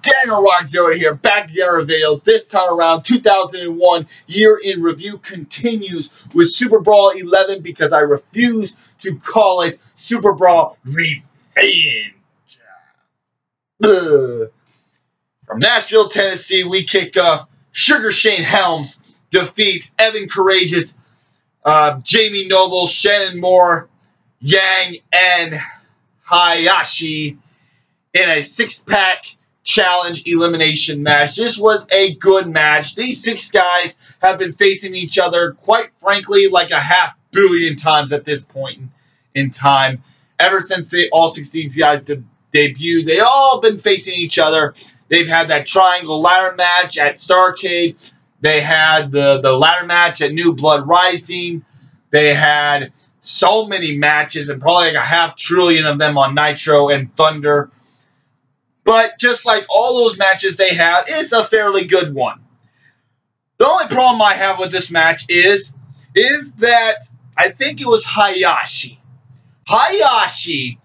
Daniel Rock Zero here, back again on a video. This time around, 2001 year in review continues with Super Brawl 11 because I refuse to call it Super Brawl Revenge. From Nashville, Tennessee, we kick off. Sugar Shane Helms defeats Evan Courageous, Jamie Noble, Shannon Moore, Yang, and Hayashi in a six-pack challenge elimination match. This was a good match. These six guys have been facing each other, quite frankly, like a half billion times at this point in time. Ever since all 16 guys debuted, they all been facing each other. They've had that triangle ladder match at Starrcade. They had the ladder match at New Blood Rising. They had so many matches, and probably like a half trillion of them on Nitro and Thunder. But just like all those matches they have, it's a fairly good one. The only problem I have with this match is that I think it was Hayashi. Hayashi,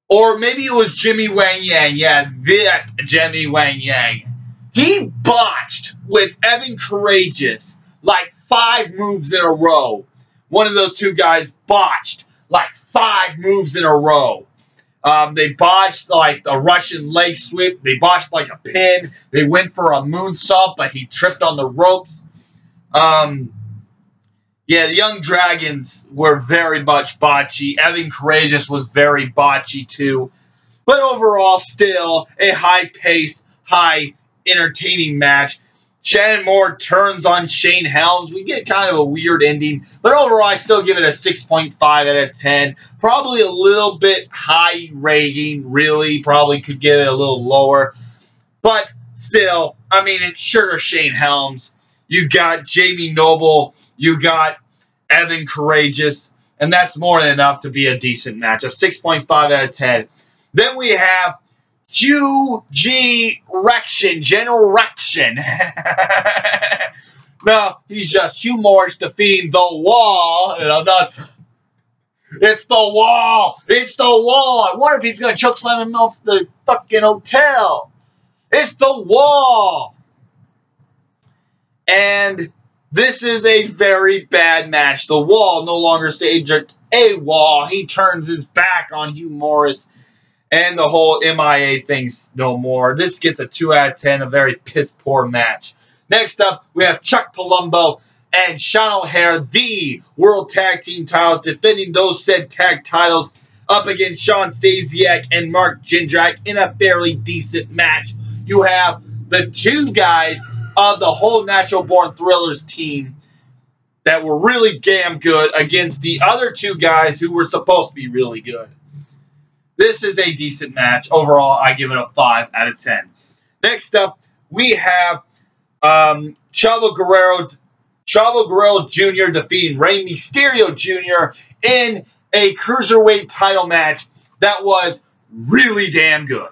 or maybe it was Jimmy Wang Yang. Yeah, that Jimmy Wang Yang. He botched with Evan Courageous like 5 moves in a row. One of those two guys botched like 5 moves in a row. They botched like a Russian leg sweep. They botched like a pin. They went for a moonsault, but he tripped on the ropes. Yeah, the Young Dragons were very much botchy. Evan Courageous was very botchy too. But overall, still a high-paced, high-entertaining match. Shannon Moore turns on Shane Helms. We get kind of a weird ending. But overall, I still give it a 6.5 out of 10. Probably a little bit high rating, really. Probably could get it a little lower. But still, I mean, it's Sugar Shane Helms. You got Jamie Noble. You got Evan Courageous. And that's more than enough to be a decent match. A 6.5 out of 10. Then we have Hugh-G Rection, General Rection. No, he's just Hugh Morris defeating The Wall. And I'm not... It's The Wall! It's The Wall! I wonder if he's going to chokeslam him off the fucking hotel. It's The Wall! And this is a very bad match. The Wall no longer saves a wall. He turns his back on Hugh Morris. And the whole MIA thing's no more. This gets a 2 out of 10, a very piss-poor match. Next up, we have Chuck Palumbo and Sean O'Haire, the World Tag Team titles, defending those said tag titles up against Sean Stasiak and Mark Jindrak in a fairly decent match. You have the two guys of the whole Natural Born Thrillers team that were really damn good against the other two guys who were supposed to be really good. This is a decent match. Overall, I give it a 5 out of 10. Next up, we have Chavo Guerrero Jr. defeating Rey Mysterio Jr. in a Cruiserweight title match that was really damn good.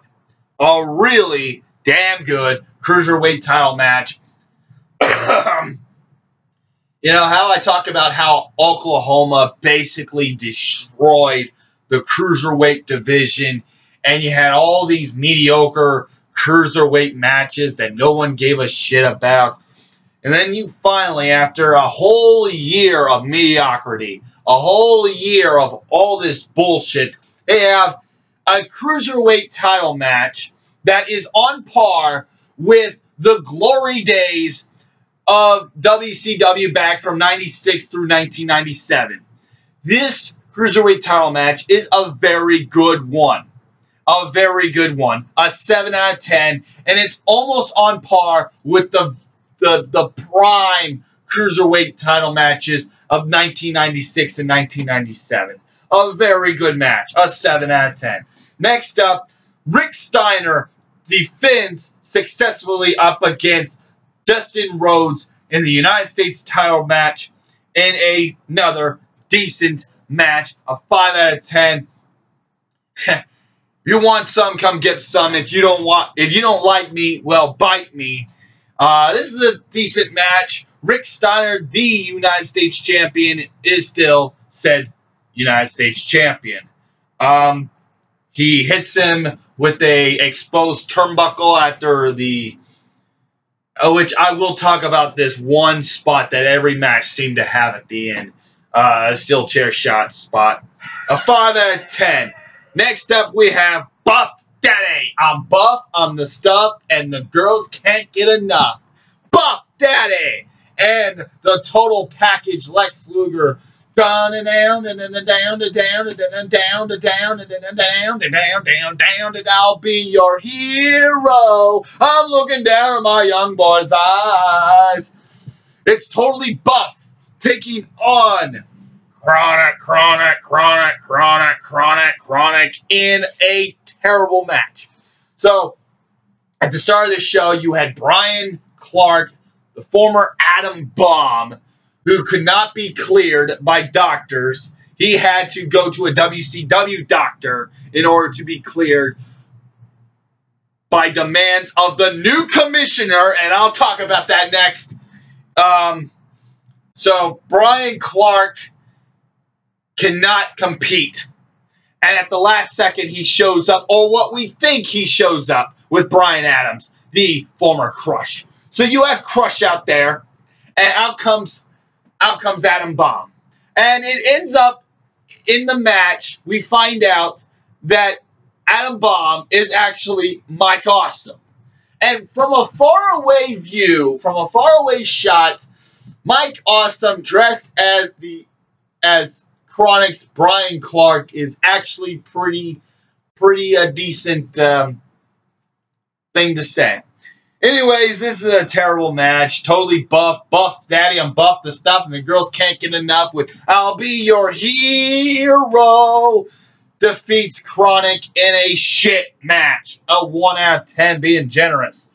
A really damn good Cruiserweight title match. You know how I talk about how Oklahoma basically destroyed the Cruiserweight division, and you had all these mediocre Cruiserweight matches that no one gave a shit about. And then you finally, after a whole year of mediocrity, a whole year of all this bullshit, they have a Cruiserweight title match that is on par with the glory days of WCW back from 96 through 1997. This Cruiserweight title match is a very good one. A very good one. A 7 out of 10. And it's almost on par with the prime Cruiserweight title matches of 1996 and 1997. A very good match. A 7 out of 10. Next up, Rick Steiner defends successfully up against Dustin Rhodes in the United States title match in another decent match. A 5 out of 10. You want some, come get some. If you don't like me, well, bite me. This is a decent match. Rick Steiner, the United States champion, is still said United States champion. He hits him with a exposed turnbuckle after the... which I will talk about this one spot that every match seemed to have at the end. A steel chair shot spot. A 5 out of 10. Next up, we have Buff Daddy. I'm buff, I'm the stuff, and the girls can't get enough. Buff Daddy! And the total package Lex Luger. Down and down and then down and down and then down and down and then down and down and I'll be your hero. I'm looking down at my young boy's eyes. It's totally Buff taking on Chronic in a terrible match. So at the start of the show, you had Brian Clark, the former Atom Bomb, who could not be cleared by doctors. He had to go to a WCW doctor in order to be cleared by demands of the new commissioner, and I'll talk about that next. So Brian Clark cannot compete. And at the last second, he shows up, or what we think he shows up, with Brian Adams, the former Crush. So you have Crush out there, and out comes Atom Bomb. And it ends up, in the match, we find out that Atom Bomb is actually Mike Awesome. And from a faraway view, from a faraway shot, Mike Awesome, dressed as Chronic's Brian Clark, is actually pretty decent thing to say. Anyways, this is a terrible match. Totally Buff Daddy, I'm buff the stuff, and the girls can't get enough with I'll be your hero. Defeats Chronic in a shit match. A 1 out of 10, being generous.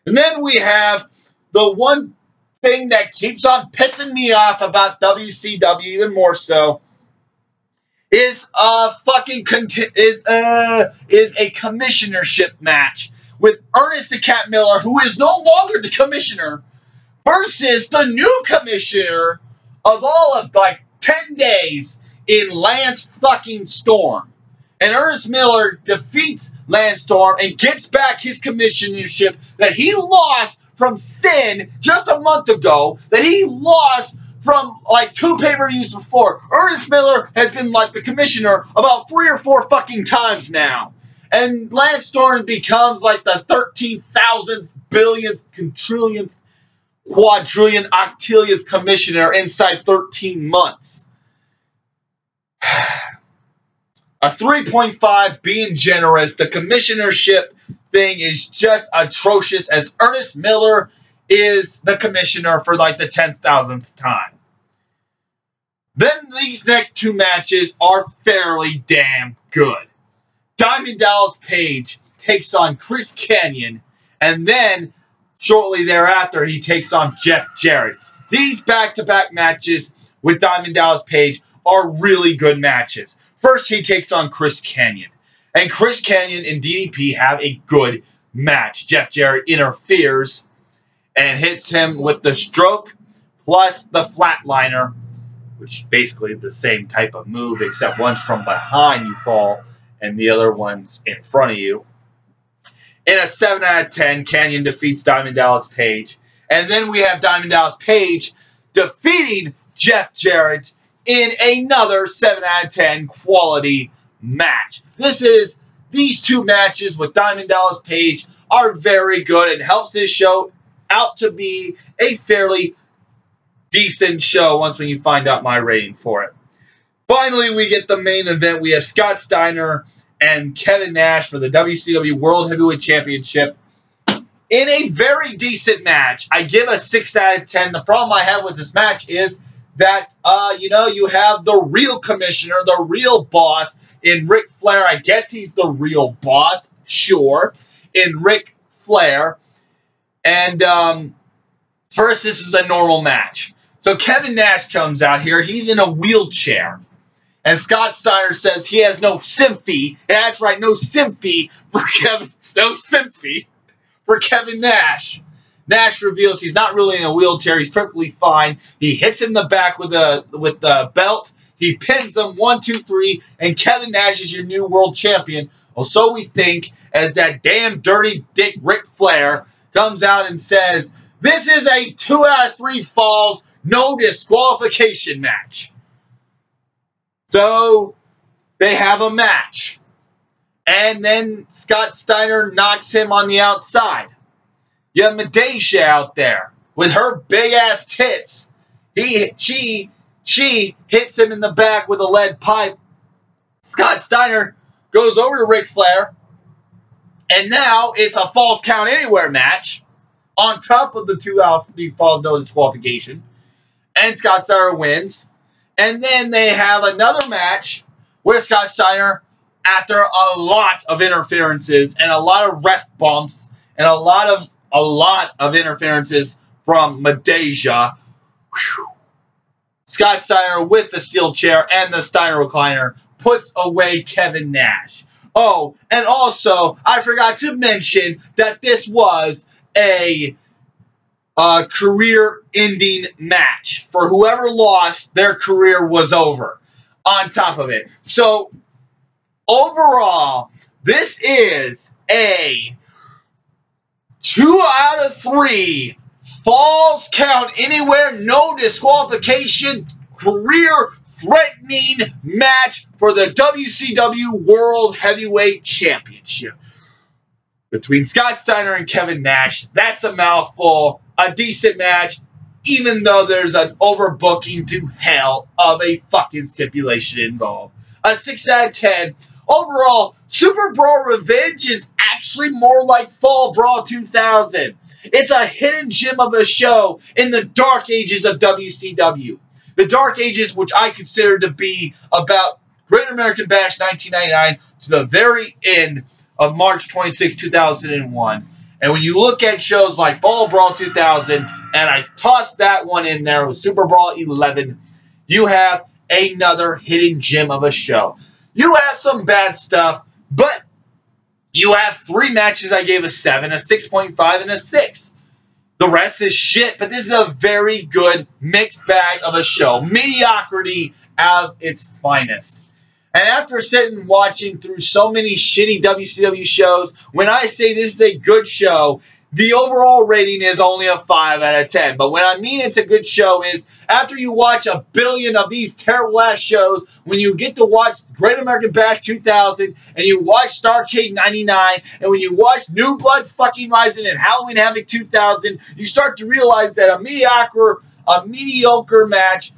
And then we have the one thing that keeps on pissing me off about WCW, even more so, is a commissionership match with Ernest the Cat Miller, who is no longer the commissioner, versus the new commissioner of all of like 10 days in Lance fucking Storm. And Ernest Miller defeats Lance Storm and gets back his commissionership that he lost from Sin just a month ago, that he lost from like 2 pay-per-views before. Ernest Miller has been like the commissioner about 3 or 4 fucking times now. And Lance Storm becomes like the 13,000th, billionth, quadrillionth, octillionth commissioner inside 13 months. A 3.5, being generous. The commissionership thing is just atrocious, as Ernest Miller is the commissioner for like the 10,000th time. Then these next 2 matches are fairly damn good. Diamond Dallas Page takes on Chris Kanyon, and then shortly thereafter he takes on Jeff Jarrett. These back-to-back matches with Diamond Dallas Page are really good matches. First, he takes on Chris Kanyon, and Chris Kanyon and DDP have a good match. Jeff Jarrett interferes and hits him with the stroke plus the flatliner, which is basically the same type of move, except one's from behind you fall, and the other one's in front of you. In a 7 out of 10, Kanyon defeats Diamond Dallas Page. And then we have Diamond Dallas Page defeating Jeff Jarrett in another 7 out of 10 quality match. These 2 matches with Diamond Dallas Page are very good and helps this show out to be a fairly decent show once when you find out my rating for it. Finally, we get the main event. We have Scott Steiner and Kevin Nash for the WCW World Heavyweight Championship in a very decent match. I give a 6 out of 10. The problem I have with this match is that, you have the real commissioner, the real boss in Ric Flair. I guess he's the real boss, sure, in Ric Flair. And first, this is a normal match. So Kevin Nash comes out here. He's in a wheelchair. And Scott Steiner says he has no sympathy. That's right, no sympathy for Kevin Nash. Nash reveals he's not really in a wheelchair. He's perfectly fine. He hits him in the back with the belt. He pins him 1, 2, 3, and Kevin Nash is your new world champion. Well, so we think, as that damn dirty dick Ric Flair comes out and says, this is a 2 out of 3 falls, no disqualification match. So they have a match. And then Scott Steiner knocks him on the outside. You have Medeja out there with her big-ass tits. She hits him in the back with a lead pipe. Scott Steiner goes over to Ric Flair. And now it's a Falls Count Anywhere match on top of the 2 out of 3 falls, no disqualification. And Scott Steiner wins. And then they have another match where Scott Steiner, after a lot of interferences and a lot of ref bumps and a lot of interferences from Medeja, Scott Steiner with the steel chair and the Steiner recliner puts away Kevin Nash. Oh, and also, I forgot to mention that this was a career-ending match. For whoever lost, their career was over. On top of it. So, overall, this is a 2 out of 3 Falls Count Anywhere, no disqualification, career-threatening match for the WCW World Heavyweight Championship between Scott Steiner and Kevin Nash. That's a mouthful. A decent match, even though there's an overbooking to hell of a fucking stipulation involved. A 6 out of 10. Overall, Super Brawl Revenge is actually more like Fall Brawl 2000. It's a hidden gem of a show in the dark ages of WCW. The dark ages, which I consider to be about Great American Bash 1999 to the very end of March 26, 2001. And when you look at shows like Fall Brawl 2000, and I tossed that one in there with Super Brawl 11, you have another hidden gem of a show. You have some bad stuff, but you have 3 matches I gave a 7, a 6.5, and a 6. The rest is shit, but this is a very good mixed bag of a show. Mediocrity at its finest. And after sitting watching through so many shitty WCW shows, when I say this is a good show, the overall rating is only a 5 out of 10. But when I mean it's a good show is, after you watch a billion of these terrible-ass shows, when you get to watch Great American Bash 2000, and you watch Starrcade 99, and when you watch New Blood fucking Rising and Halloween Havoc 2000, you start to realize that a mediocre match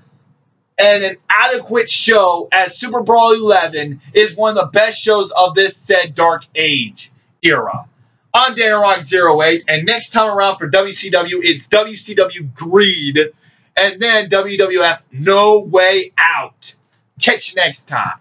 and an adequate show as Super Brawl 11 is one of the best shows of this said dark age era. I'm Dana Rock 08, and next time around for WCW, it's WCW Greed, and then WWF No Way Out. Catch you next time.